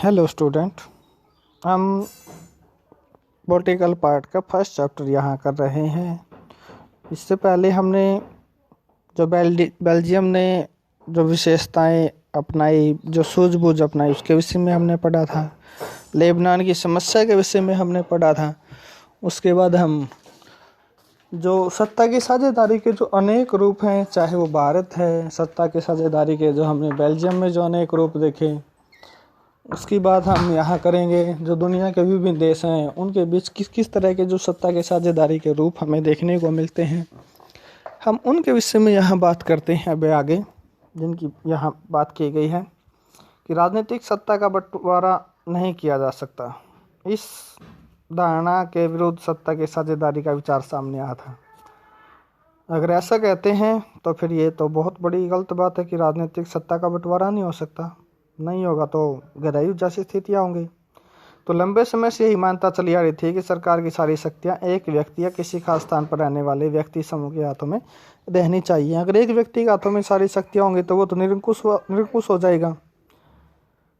Hello student, हम political part का first chapter यहाँ कर रहे हैं। इससे पहले हमने जो बेल्जियम ने जो विशेषताएं अपनाई, जो सूझबूझ अपनाई, उसके विषय में हमने पढ़ा था। लेबनान की समस्या के विषय में हमने पढ़ा था। उसके बाद हम जो सत्ता की साझेदारी के जो अनेक रूप हैं, चाहे वो भारत है, सत्ता की साझेदारी के जो हमने बेल्जियम में जो अनेक रूप देखे, उसकी बात हम यहाँ करेंगे। जो दुनिया के विभिन्न देश हैं उनके बीच किस किस तरह के जो सत्ता के साझेदारी के रूप हमें देखने को मिलते हैं, हम उनके विषय में यहाँ बात करते हैं। अब आगे जिनकी यहाँ बात की गई है कि राजनीतिक सत्ता का बंटवारा नहीं किया जा सकता, इस धारणा के विरुद्ध सत्ता की साझेदारी का विचार सामने आया था। अगर ऐसा कहते हैं तो फिर ये तो बहुत बड़ी गलत बात है कि राजनीतिक सत्ता का बंटवारा नहीं हो सकता। नहीं होगा तो गहराई जैसी स्थितियाँ होंगी। तो लंबे समय से यही मान्यता चली आ रही थी कि सरकार की सारी शक्तियाँ एक व्यक्ति या किसी खास स्थान पर रहने वाले व्यक्ति समूह के हाथों में रहनी चाहिए। अगर एक व्यक्ति के हाथों में सारी शक्तियाँ होंगी तो वो तो निरंकुश हो जाएगा।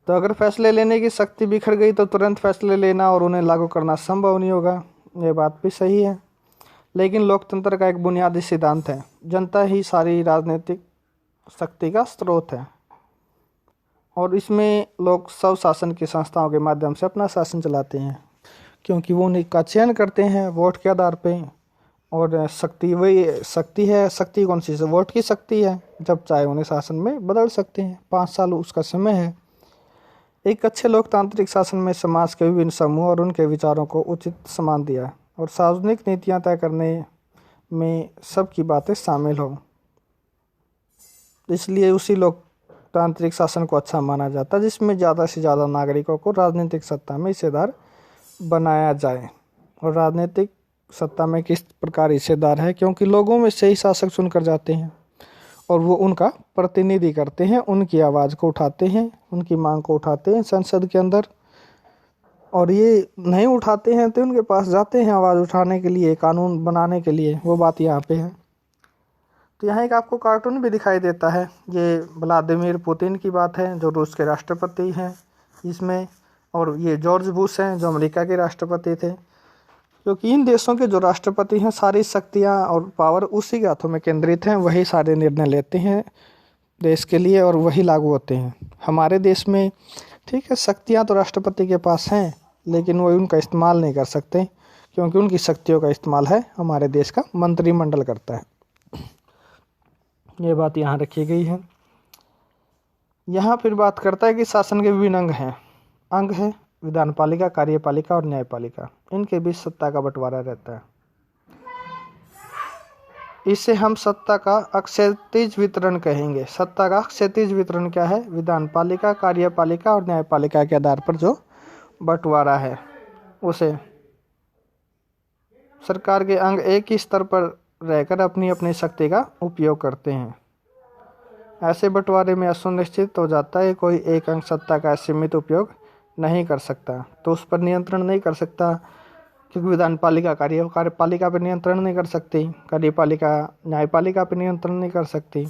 तो अगर फैसले लेने की शक्ति बिखर गई तो तुरंत फैसले लेना और उन्हें लागू करना संभव नहीं होगा। ये बात भी सही है, लेकिन लोकतंत्र का एक बुनियादी सिद्धांत है, जनता ही सारी राजनीतिक शक्ति का स्रोत है और इसमें लोग सब शासन की संस्थाओं के माध्यम से अपना शासन चलाते हैं, क्योंकि वो उन्हीं का चयन करते हैं वोट के आधार पे। और शक्ति वही शक्ति है। शक्ति कौन सी है? वोट की शक्ति है। जब चाहे उन्हें शासन में बदल सकते हैं। 5 साल उसका समय है। एक अच्छे लोकतांत्रिक शासन में समाज के विभिन्न समूह और उनके विचारों को उचित सम्मान दिया और सार्वजनिक नीतियाँ तय करने में सबकी बातें शामिल हो, इसलिए उसी लोकतांत्रिक शासन को अच्छा माना जाता है जिसमें ज़्यादा से ज़्यादा नागरिकों को राजनीतिक सत्ता में हिस्सेदार बनाया जाए। और राजनीतिक सत्ता में किस प्रकार हिस्सेदार है? क्योंकि लोगों में से ही शासक चुनकर जाते हैं और वो उनका प्रतिनिधि करते हैं, उनकी आवाज़ को उठाते हैं, उनकी मांग को उठाते हैं संसद के अंदर। और ये नहीं उठाते हैं तो उनके पास जाते हैं आवाज़ उठाने के लिए, कानून बनाने के लिए। वो बात यहाँ पे है। तो यहाँ एक आपको कार्टून भी दिखाई देता है। ये व्लादिमीर पुतिन की बात है जो रूस के राष्ट्रपति हैं इसमें, और ये जॉर्ज बुश हैं जो अमेरिका के राष्ट्रपति थे। क्योंकि इन देशों के जो राष्ट्रपति हैं सारी शक्तियाँ और पावर उसी के हाथों में केंद्रित हैं, वही सारे निर्णय लेते हैं देश के लिए और वही लागू होते हैं। हमारे देश में ठीक है, शक्तियाँ तो राष्ट्रपति के पास हैं, लेकिन वो उनका इस्तेमाल नहीं कर सकते, क्योंकि उनकी शक्तियों का इस्तेमाल है हमारे देश का मंत्रिमंडल करता है। ये बात यहाँ रखी गई है। यहाँ फिर बात करता है कि शासन के विभिन्न अंग है विधानपालिका, कार्यपालिका और न्यायपालिका। इनके बीच सत्ता का बंटवारा रहता है। इसे हम सत्ता का अक्षैतिज वितरण कहेंगे। सत्ता का अक्षैतिज वितरण क्या है? विधानपालिका, कार्यपालिका और न्यायपालिका के आधार पर जो बंटवारा है उसे सरकार के अंग एक ही स्तर पर रहकर अपनी अपनी शक्ति का उपयोग करते हैं। ऐसे बंटवारे में सुनिश्चित हो जाता है कोई एक अंग सत्ता का सीमित उपयोग नहीं कर सकता, तो उस पर नियंत्रण नहीं कर सकता, क्योंकि विधानपालिका कार्यपालिका पर नियंत्रण नहीं कर सकती, कार्यपालिका न्यायपालिका पर नियंत्रण नहीं कर सकती।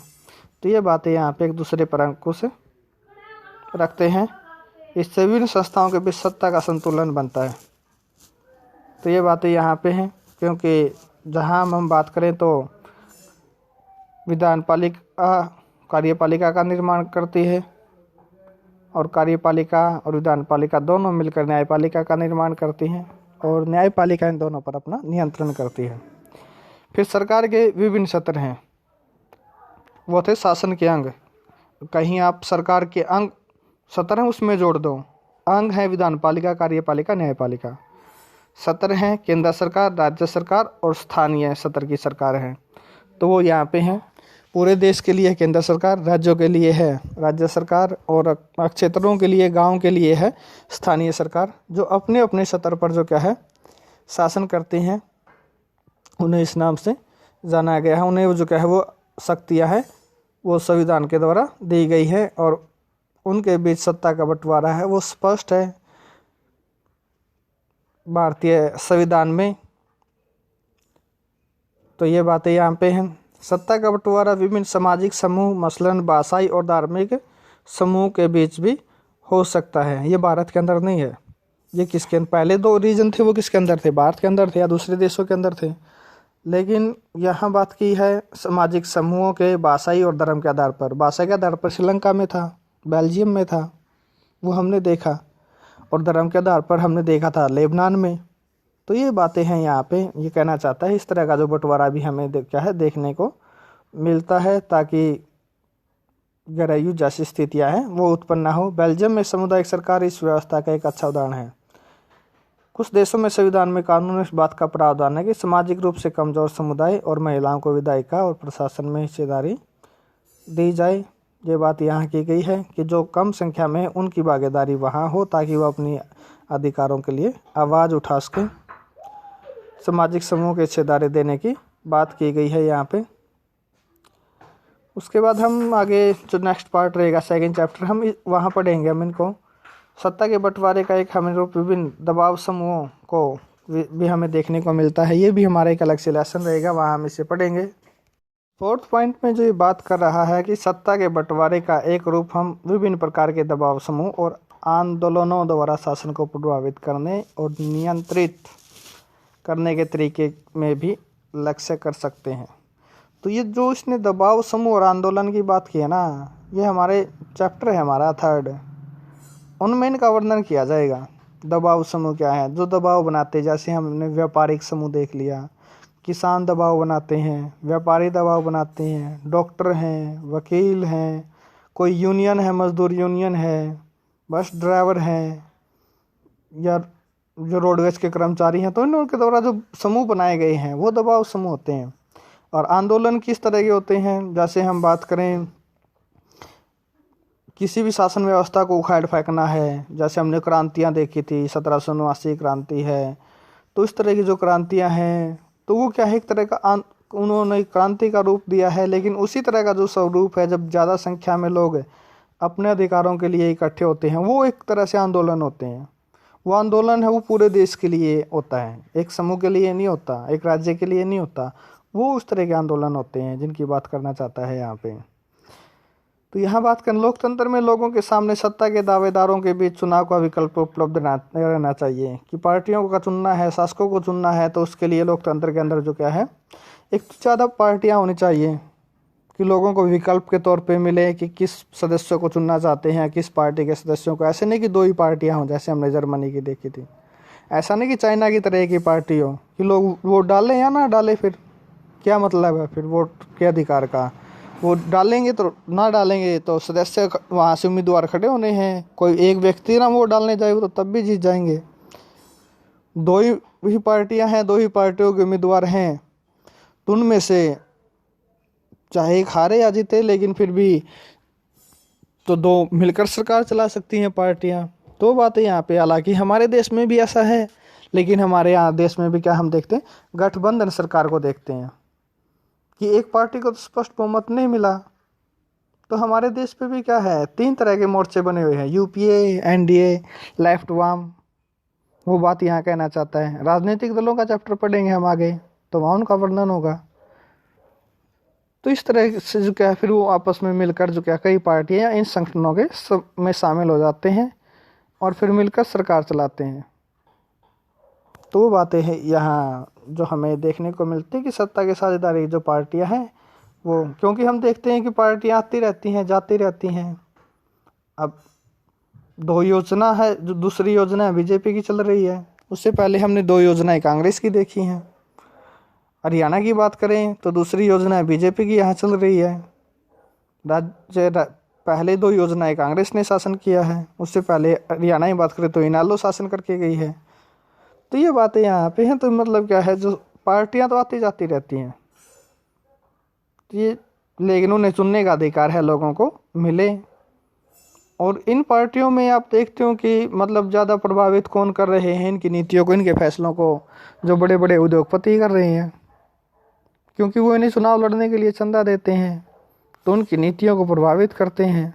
तो ये बातें यहाँ पे एक दूसरे पर अंकुश रखते हैं। इससे विभिन्न संस्थाओं के बीच सत्ता का संतुलन बनता है। तो ये बातें यहाँ पे हैं, क्योंकि जहाँ हम बात करें तो विधानपालिका कार्यपालिका का निर्माण करती है और कार्यपालिका और विधानपालिका दोनों मिलकर न्यायपालिका का निर्माण करती हैं और न्यायपालिका इन दोनों पर अपना नियंत्रण करती है। फिर सरकार के विभिन्न सत्र हैं, वो थे शासन के अंग। कहीं आप सरकार के अंग सत्र हैं उसमें जोड़ दो। अंग है विधानपालिका, कार्यपालिका, न्यायपालिका। सत्र हैं केंद्र सरकार, राज्य सरकार और स्थानीय सत्र की सरकार है। तो वो यहाँ पे हैं। पूरे देश के लिए केंद्र सरकार, राज्यों के लिए है राज्य सरकार और क्षेत्रों के लिए, गांव के लिए है स्थानीय सरकार, जो अपने अपने स्तर पर जो क्या है शासन करते हैं। उन्हें इस नाम से जाना गया है। उन्हें वो जो क्या है वो शक्तियाँ है वो संविधान के द्वारा दी गई है और उनके बीच सत्ता का बंटवारा है वो स्पष्ट है भारतीय संविधान में। तो ये बातें यहाँ पे हैं। सत्ता का बंटवारा विभिन्न सामाजिक समूह, मसलन भाषाई और धार्मिक समूह के बीच भी हो सकता है। ये भारत के अंदर नहीं है, ये किसके पहले 2 रीजन थे वो किसके अंदर थे, भारत के अंदर थे या दूसरे देशों के अंदर थे। लेकिन यहाँ बात की है सामाजिक समूहों के भाषाई और धर्म के आधार पर। भाषा के आधार पर श्रीलंका में था, बेल्जियम में था, वो हमने देखा, और धर्म के आधार पर हमने देखा था लेबनान में। तो ये बातें हैं यहाँ पे, ये कहना चाहता है। इस तरह का जो बंटवारा भी हमें क्या है देखने को मिलता है, ताकि गहरायु जैसी स्थितियाँ हैं वो उत्पन्न ना हो। बेल्जियम में सामुदायिक सरकार इस व्यवस्था का एक अच्छा उदाहरण है। कुछ देशों में संविधान में कानून इस बात का प्रावधान है कि सामाजिक रूप से कमजोर समुदाय और महिलाओं को विधायिका और प्रशासन में हिस्सेदारी दी जाए। ये बात यहाँ की गई है कि जो कम संख्या में उनकी भागीदारी वहाँ हो, ताकि वह अपनी अधिकारों के लिए आवाज़ उठा सकें। सामाजिक समूह के हिस्सेदारी देने की बात की गई है यहाँ पे। उसके बाद हम आगे जो नेक्स्ट पार्ट रहेगा, सेकंड चैप्टर, हम वहाँ पढ़ेंगे हम इनको। सत्ता के बंटवारे का एक हमें रूप विभिन्न दबाव समूहों को भी हमें देखने को मिलता है। ये भी हमारा एक अलग से लेसन रहेगा, वहाँ हम इसे पढ़ेंगे। 4th पॉइंट में जो ये बात कर रहा है कि सत्ता के बंटवारे का एक रूप हम विभिन्न प्रकार के दबाव समूह और आंदोलनों द्वारा शासन को प्रभावित करने और नियंत्रित करने के तरीके में भी लक्ष्य कर सकते हैं। तो ये जो इसने दबाव समूह और आंदोलन की बात की है ना, ये हमारे चैप्टर है हमारा 3rd, उनमें इनका वर्णन किया जाएगा। दबाव समूह क्या है, जो दबाव बनाते, जैसे हमने व्यापारिक समूह देख लिया, किसान दबाव बनाते हैं, व्यापारी दबाव बनाते हैं, डॉक्टर हैं, वकील हैं, कोई यूनियन है, मजदूर यूनियन है, बस ड्राइवर हैं, या जो रोडवेज के कर्मचारी हैं। तो इन लोगों के द्वारा जो समूह बनाए गए हैं वो दबाव समूह होते हैं। और आंदोलन किस तरह के होते हैं, जैसे हम बात करें किसी भी शासन व्यवस्था को उखाड़ फेंकना है, जैसे हमने क्रांतियाँ देखी थी, 1789 क्रांति है। तो इस तरह की जो क्रांतियाँ हैं, तो वो क्या है, एक तरह का उन्होंने क्रांति का रूप दिया है। लेकिन उसी तरह का जो स्वरूप है, जब ज़्यादा संख्या में लोग अपने अधिकारों के लिए इकट्ठे होते हैं, वो एक तरह से आंदोलन होते हैं। वो आंदोलन है वो पूरे देश के लिए होता है, एक समूह के लिए नहीं होता, एक राज्य के लिए नहीं होता। वो उस तरह के आंदोलन होते हैं जिनकी बात करना चाहता है यहाँ पे। तो यहाँ बात करें, लोकतंत्र में लोगों के सामने सत्ता के दावेदारों के बीच चुनाव का विकल्प उपलब्ध रहना चाहिए। कि पार्टियों का चुनना है, शासकों को चुनना है, तो उसके लिए लोकतंत्र के अंदर जो क्या है, एक तो ज़्यादा पार्टियाँ होनी चाहिए कि लोगों को विकल्प के तौर पे मिले कि किस सदस्यों को चुनना चाहते हैं, किस पार्टी के सदस्यों को। ऐसे नहीं कि 2 ही पार्टियाँ हों जैसे हमने जर्मनी की देखी थी। ऐसा नहीं कि चाइना की तरह की पार्टी हो कि लोग वोट डालें या ना डालें, फिर क्या मतलब है फिर वोट के अधिकार का। वो डालेंगे तो ना डालेंगे तो सदस्य वहाँ से उम्मीदवार खड़े होने हैं, कोई एक व्यक्ति ना वोट डालने जाएगा तो तब भी जीत जाएंगे। 2 ही पार्टियाँ हैं, 2 ही पार्टियों के उम्मीदवार हैं, तो उनमें से चाहे एक हारे या जीते, लेकिन फिर भी तो 2 मिलकर सरकार चला सकती हैं पार्टियाँ। तो बातें यहाँ पे, हालांकि हमारे देश में भी ऐसा है, लेकिन हमारे यहाँ देश में भी क्या हम देखते हैं, गठबंधन सरकार को देखते हैं कि एक पार्टी को तो स्पष्ट बहुमत नहीं मिला। तो हमारे देश पे भी क्या है, 3 तरह के मोर्चे बने हुए हैं, यूपीए, एनडीए, लेफ्ट वाम। वो बात यहाँ कहना चाहता है। राजनीतिक दलों का चैप्टर पढ़ेंगे हम आगे, तो वहाँ उनका वर्णन होगा। तो इस तरह से जो क्या है, फिर वो आपस में मिलकर जो क्या कई पार्टियाँ इन संगठनों के में शामिल हो जाते हैं और फिर मिलकर सरकार चलाते हैं। तो वो बातें हैं यहाँ जो हमें देखने को मिलती है कि सत्ता के साझेदारी जो पार्टियाँ हैं वो, क्योंकि हम देखते हैं कि पार्टियाँ आती रहती हैं जाती रहती हैं। अब 2 योजना है, जो दूसरी योजना बीजेपी की चल रही है, उससे पहले हमने 2 योजनाएं कांग्रेस की देखी हैं। हरियाणा की बात करें तो दूसरी योजना बीजेपी की यहाँ चल रही है। पहले 2 योजनाएं कांग्रेस ने शासन किया है, उससे पहले हरियाणा की बात करें तो इनेलो शासन करके गई है। तो ये बातें यहाँ पे हैं। तो मतलब क्या है, जो पार्टियाँ तो आती जाती रहती हैं, ये लेकिन उन्हें चुनने का अधिकार है लोगों को मिले। और इन पार्टियों में आप देखते हो कि मतलब ज़्यादा प्रभावित कौन कर रहे हैं इनकी नीतियों को, इनके फैसलों को, जो बड़े बड़े उद्योगपति कर रहे हैं, क्योंकि वो इन्हें चुनाव लड़ने के लिए चंदा देते हैं, तो उनकी नीतियों को प्रभावित करते हैं।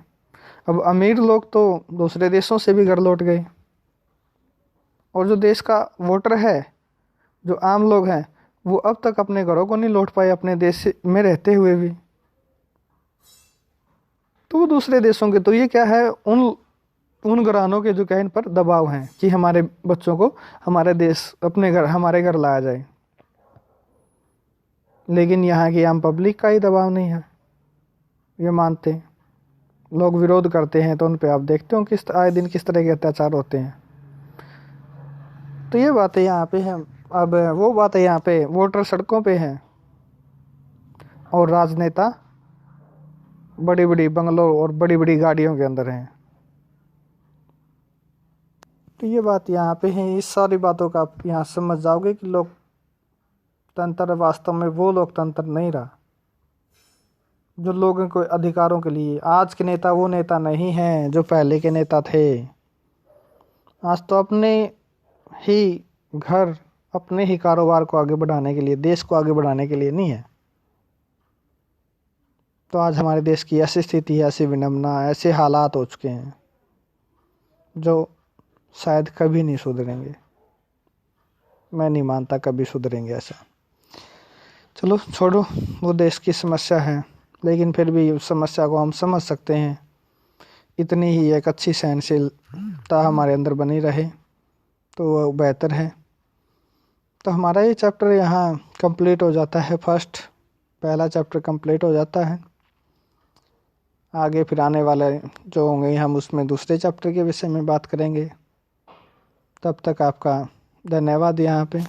अब अमीर लोग तो दूसरे देशों से भी घर लौट गए, और जो देश का वोटर है, जो आम लोग हैं, वो अब तक अपने घरों को नहीं लौट पाए अपने देश में रहते हुए भी, तो वो दूसरे देशों के। तो ये क्या है, उन उन घरानों के जो कहीं पर दबाव हैं कि हमारे बच्चों को हमारे देश अपने घर हमारे घर लाया जाए, लेकिन यहाँ की आम पब्लिक का ही दबाव नहीं है, ये मानते हैं। लोग विरोध करते हैं तो उन पे आप देखते हो किस आए दिन किस तरह के अत्याचार होते हैं। तो ये बातें यहाँ पे हैं। अब वो बातें यहाँ पे वोटर सड़कों पे हैं और राजनेता बड़ी बड़ी बंगलों और बड़ी बड़ी गाड़ियों के अंदर हैं। तो ये बात यहाँ पे है। इस सारी बातों का आप यहाँ समझ जाओगे कि लोकतंत्र वास्तव में वो लोकतंत्र नहीं रहा जो लोगों के अधिकारों के लिए। आज के नेता वो नेता नहीं हैं जो पहले के नेता थे। आज तो अपने ही घर, अपने ही कारोबार को आगे बढ़ाने के लिए, देश को आगे बढ़ाने के लिए नहीं है। तो आज हमारे देश की ऐसी स्थिति है, ऐसी विडंबना, ऐसे हालात हो चुके हैं जो शायद कभी नहीं सुधरेंगे। मैं नहीं मानता कभी सुधरेंगे ऐसा। चलो छोड़ो, वो देश की समस्या है, लेकिन फिर भी उस समस्या को हम समझ सकते हैं। इतनी ही एक अच्छी सहनशीलता हमारे अंदर बनी रहे तो वो बेहतर है। तो हमारा ये चैप्टर यहाँ कंप्लीट हो जाता है। पहला चैप्टर कंप्लीट हो जाता है। आगे फिर आने वाले जो होंगे हम उसमें दूसरे चैप्टर के विषय में बात करेंगे। तब तक आपका धन्यवाद यहाँ पे।